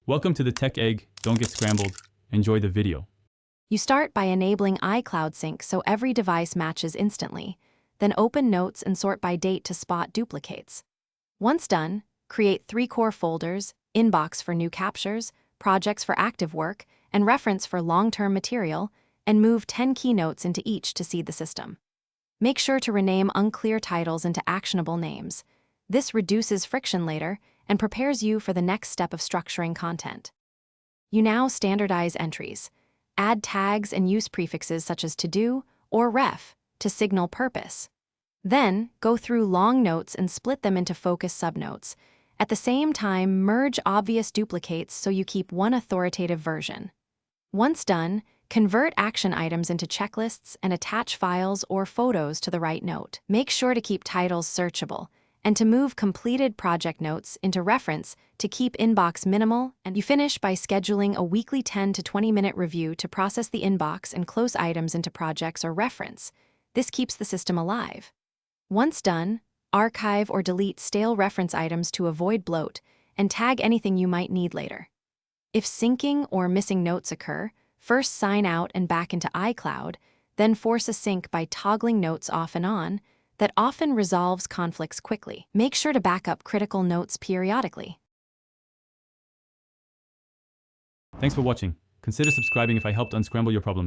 Welcome to the Tech Egg. Don't get scrambled. Enjoy the video. You start by enabling iCloud Sync so every device matches instantly. Then open Notes and sort by date to spot duplicates. Once done, create 3 core folders: Inbox for new captures, Projects for active work, and Reference for long-term material, and move 10 keynotes into each to seed the system. Make sure to rename unclear titles into actionable names. This reduces friction later and prepares you for the next step of structuring content. You now standardize entries. Add tags and use prefixes such as to-do or ref to signal purpose. Then, go through long notes and split them into focus subnotes. At the same time, merge obvious duplicates so you keep one authoritative version. Once done, convert action items into checklists and attach files or photos to the right note. Make sure to keep titles searchable and to move completed project notes into Reference to keep inbox minimal, and you finish by scheduling a weekly 10 to 20-minute review to process the inbox and close items into Projects or Reference. This keeps the system alive. Once done, archive or delete stale reference items to avoid bloat and tag anything you might need later. If syncing or missing notes occur, first sign out and back into iCloud, then force a sync by toggling notes off and on. That often resolves conflicts quickly. Make sure to back up critical notes periodically. Thanks for watching. Consider subscribing if I helped unscramble your problems.